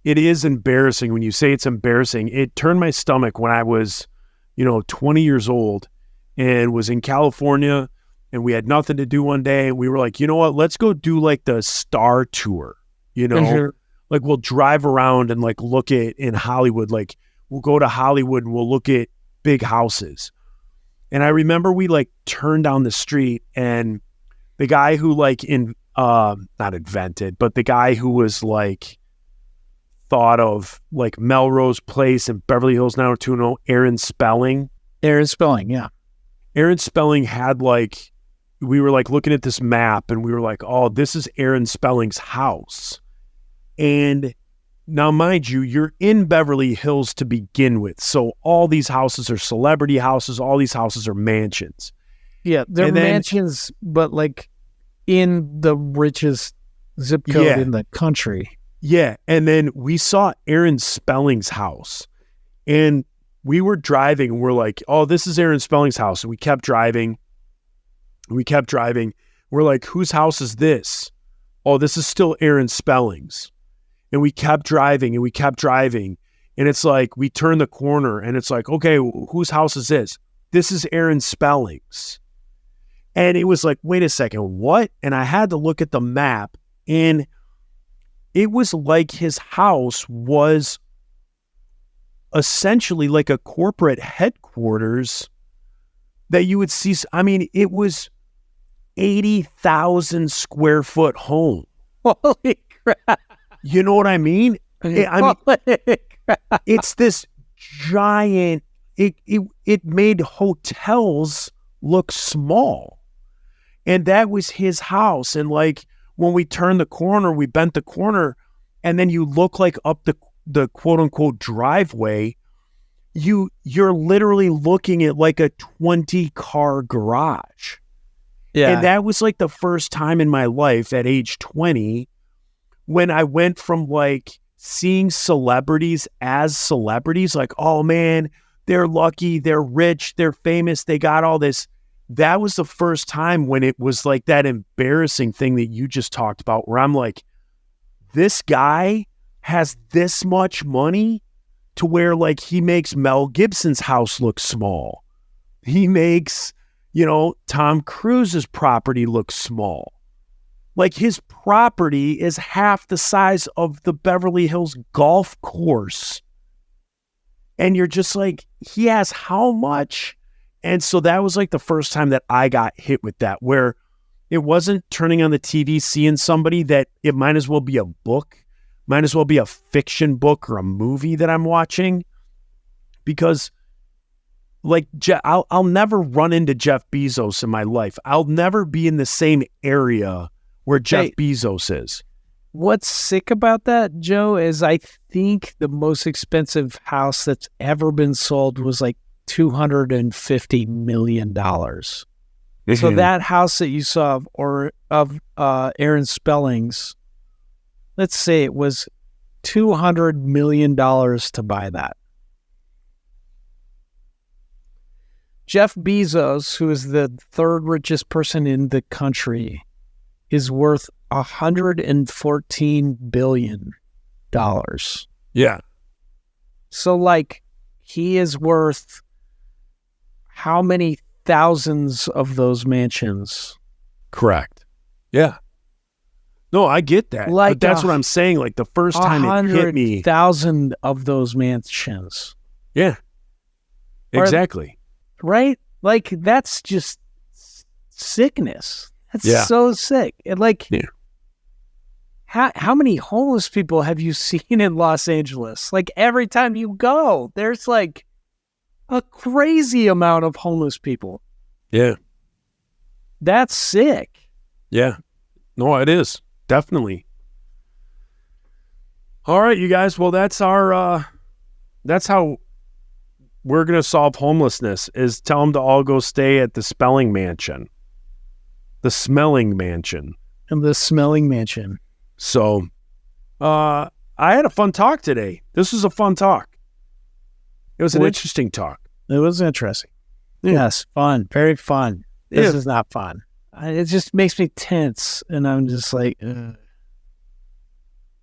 A: is embarrassing when you say it's embarrassing. It turned my stomach when I was, 20 years old and was in California. And we had nothing to do one day. We were like, you know what? Let's go do like the Star Tour, Like we'll drive around and like look at in Hollywood. Like we'll go to Hollywood and we'll look at big houses. And I remember we like turned down the street, and the guy who like not invented, but the guy who was like thought of like Melrose Place and Beverly Hills 90210, Aaron Spelling.
B: Yeah.
A: Aaron Spelling had like, we were like looking at this map and we were like, oh, this is Aaron Spelling's house. And now, mind you, you're in Beverly Hills to begin with. So all these houses are celebrity houses. All these houses are mansions.
B: Yeah, they're mansions, but like in the richest zip code in the country.
A: Yeah. And then we saw Aaron Spelling's house. And we were driving and we're like, oh, this is Aaron Spelling's house. And we kept driving. We're like, whose house is this? Oh, this is still Aaron Spelling's. And we kept driving. And it's like, we turn the corner and it's like, okay, whose house is this? This is Aaron Spelling's. And it was like, wait a second, what? And I had to look at the map, and it was like his house was essentially like a corporate headquarters that you would see. I mean, it was 80,000 square foot home.
B: Holy crap.
A: You know what I mean? It's this giant, it made hotels look small. And that was his house. And like, when we turned the corner, we bent the corner, and then you look like up the quote unquote driveway, you're literally looking at like a 20-car garage. Yeah. And that was like the first time in my life at age 20 when I went from like seeing celebrities as celebrities, like, oh man, they're lucky, they're rich, they're famous, they got all this. That was the first time when it was like that embarrassing thing that you just talked about, where I'm like, this guy has this much money to where like he makes Mel Gibson's house look small. He makes, Tom Cruise's property look small. Like his property is half the size of the Beverly Hills golf course. And you're just like, he has how much? And so that was like the first time that I got hit with that, where it wasn't turning on the TV, seeing somebody that it might as well be a book, might as well be a fiction book or a movie that I'm watching. Because like, I'll never run into Jeff Bezos in my life. I'll never be in the same area where Jeff Bezos is.
B: What's sick about that, Joe, is I think the most expensive house that's ever been sold was like $250 million. So that house that you saw of Aaron Spelling's, let's say it was $200 million to buy that. Jeff Bezos, who is the third richest person in the country, is worth $114 billion.
A: Yeah.
B: So, like, he is worth how many thousands of those mansions?
A: Correct. Yeah. No, I get that.
B: Like
A: but that's what I'm saying. Like the first time it hit me.
B: 100,000 of those mansions.
A: Yeah. Exactly.
B: Right? Like, that's just sickness. That's so sick. And like, how many homeless people have you seen in Los Angeles? Like, every time you go, there's like a crazy amount of homeless people.
A: Yeah.
B: That's sick.
A: Yeah. No, it is. Definitely. All right, you guys. Well, that's how we're going to solve homelessness, is tell them to all go stay at the Spelling Mansion. The Smelling Mansion.
B: And the Smelling Mansion.
A: So, I had a fun talk today. This was a fun talk. It was an interesting talk.
B: It was interesting.
A: Yeah.
B: Yes, fun. Very fun. This is not fun. It just makes me tense, and I'm just like, ugh.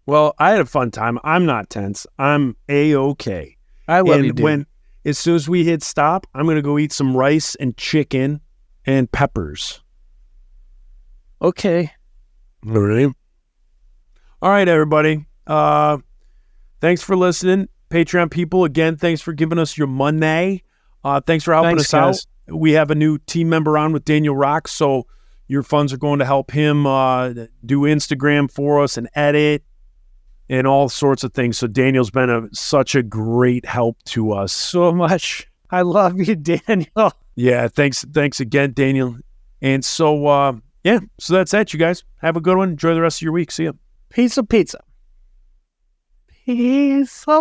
A: Well, I had a fun time. I'm not tense. I'm A-okay.
B: I love you, dude.
A: As soon as we hit stop, I'm going to go eat some rice and chicken and peppers.
B: Okay.
A: All right. All right, everybody. Thanks for listening. Patreon people, again, thanks for giving us your money. Thanks for helping us out. We have a new team member on with Daniel Rock, so your funds are going to help him do Instagram for us and edit and all sorts of things. So Daniel's been such a great help to us.
B: So much. I love you, Daniel.
A: Yeah, thanks again, Daniel. And so, so that's it, you guys. Have a good one. Enjoy the rest of your week. See ya.
B: Pizza. Pizza. Pizza.